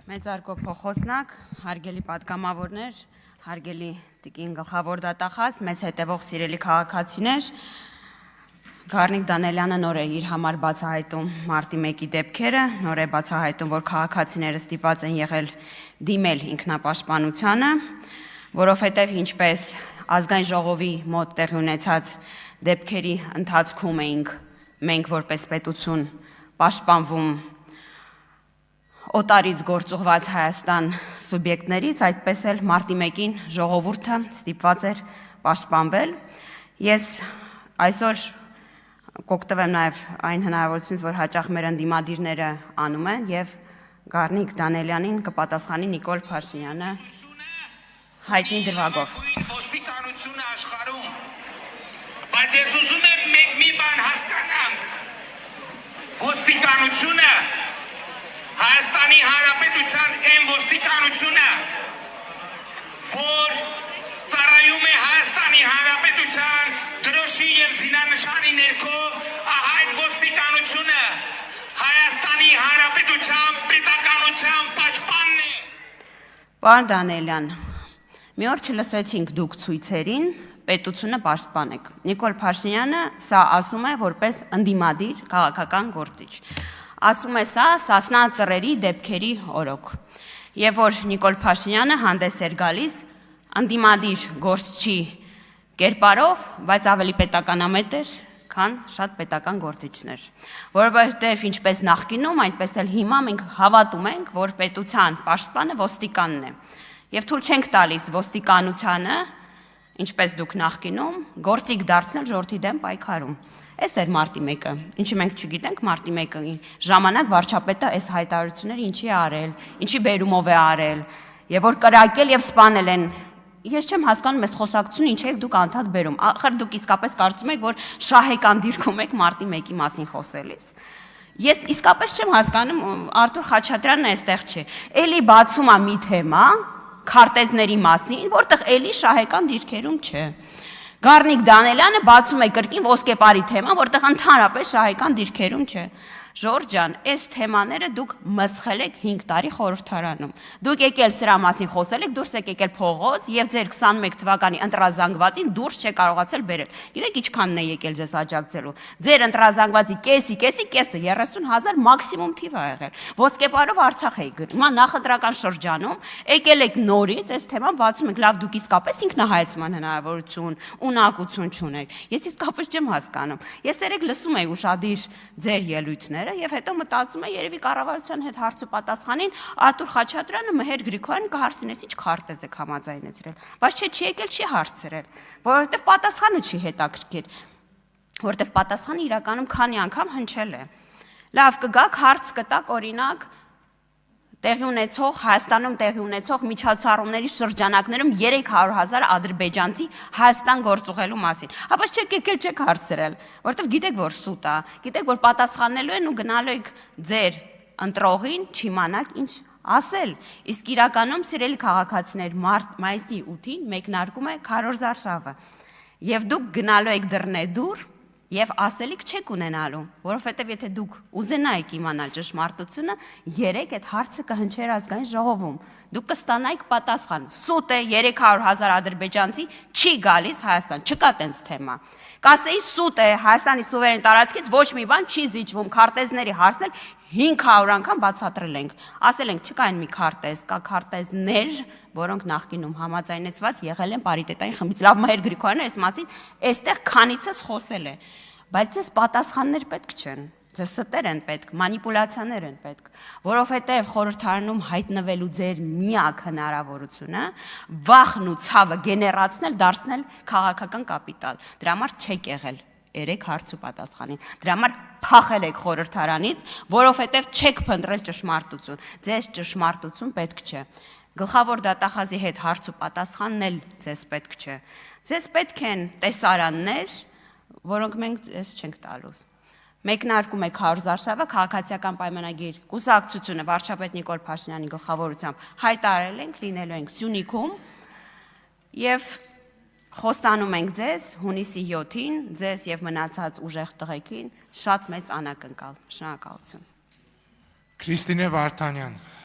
Մեծարգո փոխոսնակ, հարգելի պատգամավորներ, հարգելի տիկին գլխավոր դատախազ, մեզ հետևող սիրելի քաղաքացիներ, Գառնիկ Դանելյանը նոր է իր համար բացահայտում մարտի 1-ի դեպքերը, նոր է բացահայտում, որ քաղաքացիները ստիպված են եղել դիմել ինքնապաշտպանությանը, որովհետև ինչպես ազգային ժողովի մոտ տեղի ունեցած դեպքերի ընթացքում էինք մենք որպես պետություն պաշտպանվում օտարից գործուղված Հայաստան սուբյեկտներից, այդպես էլ մարտի 1-ին ժողովուրդը ստիպված էր պաշտպանվել։ Ես այսօր կօգտվեմ նաև այն հնարավորությունից, որ հաճախ մեր ընդդիմադիրները անում են եւ Գառնիկ Դանելյանին կպատասխանի Նիկոլ Փաշինյանը հայտնի դրվագով։ Ոստիկանությունը աշխարհում, բայց ես ուզում եմ մեկ մի բան հասկանանք։ Ոստիկանությունը Հայաստանի Հանրապետության այն ոստիկանությունը, որ ծառայում է Հայաստանի Հանրապետության դրոշի եւ զինանշանի ներքո, այդ ոստիկանությունը Հայաստանի Հանրապետության պետականության պաշտպանն է։ Պարոն Դանելյան, մի օր չլսեցինք դուք ցույցերին, պետությունը պաշտպանեք։ Նիկոլ Փաշինյանը սա ասում է որպես ընդդիմադիր քաղաքական գործիչ։ Ասում է սա Սասնա ծռերի դեպքերի օրոք։ Եվ որ Նիկոլ Փաշինյանը հանդես էր գալիս ընդդիմադիր գործչի կերպարով, բայց ավելի պետականամետ էր, քան շատ պետական գործիչներ։ Որովհետև ինչպես նախկինում, այնպես էլ հիմա մենք հավատում ենք, որ պետության պաշտպանը ոստիկանն է։ Եվ թույլ չենք տալիս ոստիկանությանը, ինչպես դուք նախկինում, գործիք դարձնել ժողովրդի դեմ պայքարում։ Էս էր մարտի 1-ը, ինչի մենք չգիտենք մարտի 1-ի ժամանակ վարչապետը այս հայտարարությունները ինչի է արել, ինչի բերումով է արել, եւ որ կրակել եւ սպանել են։ Ես չեմ հասկանում այս խոսակցությունը ինչ եք դուք անդադ բերում։ Ախր դուք իսկապես կարծում եք, որ շահեկան դիրքում եք մարտի 1-ի մասին խոսելիս։ Ես իսկապես չեմ հասկանում, Արտուր Խաչատրյանն այստեղ չէ։ Էլի բացում է մի թեմա քարտեզների մասին, որտեղ էլի շահեկան դիրքերում չէ։ Գառնիկ Դանելյանը բացում է կրկին ոսկեպարի թեման, որտեղ ընդհանրապես շահեկան դիրքերում չէ։ Ժորժ ջան, այս թեմաները դուք մսխել եք 5 տարի խորհրդարանում։ Դուք եկել սրա մասին խոսել եք, դուրս եք եկել փողոց եւ ձեր 21 թվականի ընտրազանգվածին դուրս չեք կարողացել բերել։ Գիտեք ինչքանն է եկել ձեզ աջակցելու։ Ձեր ընտրազանգվածի կեսը 30,000 մաքսիմում թիվ ա եղել։ Ոսկեպարով Արցախ եք գտնում, հիմա նախընտրական շրջանում եկել եք նորից այս թեման բացում եք, լավ դուք իսկապես ինքնահայացման հնարավորություն, ունակություն չունեք։ Ես իսկապես չեմ հասկանում։ Ես երեք լսում եի ուշադիր ձեր ելույթները եւ հետո մտածում եմ երևի կառավարության հետ հարցու պատասխանին Արտուր Խաչատրյանը Մհեր Գրիգորյանին կհարցնես ինչ քարտեզ եք համաձայնեցրել, բայց չի եկել չի հարցրել, որովհետեւ պատասխանը չի հետաքրքիր, որովհետեւ պատասխանը իրականում քանի անգամ հնչել է։ Լավ կգաք հարց կտակ օրինակ տեղի ունեցող Հայաստանում տեղի ունեցող միջոցառումների շրջանակներում 300,000 ադրբեջանցի Հայաստան գործուղելու մասին։ Բայց չեք եկել չեք հարցրել, որովհետև գիտեք որ սուտ է, գիտեք որ պատասխանելու են ու գնալու եք ձեր ընտրողին չիմանաք ինչ ասել։ Իսկ իրականում սիրելի քաղաքացիներ մայիսի 8-ին մեկնարկում է քարոզ արշավը։ Եվ դուք գնալու եք դռնեդուր եւ ասելիք չեք ունենալու, որովհետեւ եթե դուք ուզենայիք իմանալ ճշմարտությունը, երեք այդ հարցը կհնչեր ազգային ժողովում։ Դուք կստանայիք պատասխան։ Սուտ է 300,000 ադրբեջանցի չի գալիս Հայաստան, չկա տենց թեմա։ Կասեի սուտ է Հայաստանի սուվերեն տարածքից ոչ մի բան չի զիջվում, քարտեզների հարցնել 500 անգամ բացատրել ենք։ Ասել ենք չկա այն մի քարտեզ, կա քարտեզներ, որոնք նախկինում համաձայնեցված եղել են պարիտետային խմբից։ Լավ Մհեր Գրիգորյանը այս մասին այստեղ քանիցս խոսել է, բայց ձեզ պատասխաններ պետք չեն։ Ձեզ ստեր են պետք, մանիպուլյացիաներ են պետք, որովհետև խորհրդարանում հայտնվելու ձեր միակ հնարավորությունը վախն ու ցավը գեներացնել, դարձնել քաղաքական կապիտալ։ Դրա համար չեք եղել երեք հարցու պատասխանին։ Դրա համար փախել եք խորհրդարանից, որովհետև չեք փնտրել ճշմարտություն։ Ձեզ ճշմարտություն պետք չէ։ Գլխավոր դատախազի հետ հարց ու պատասխանն էլ ձեզ պետք չէ։ Ձեզ պետք են տեսարաններ, որոնք մենք ձեզ չենք տալուս։ Մեկնարկում է քարոզ արշավը, քաղաքացիական պայմանագիր կուսակցությունը վարչապետ Նիկոլ Փաշինյանի գլխավորությամբ հայտարարել ենք, լինելու ենք Սյունիքում եւ խոստանում ենք ձեզ հունիսի 7-ին, ձեզ եւ մնացած ուժեղ տղեկին շատ մեծ անակնկալ։ Շնորհակալություն։ Քրիստինե Վարդանյան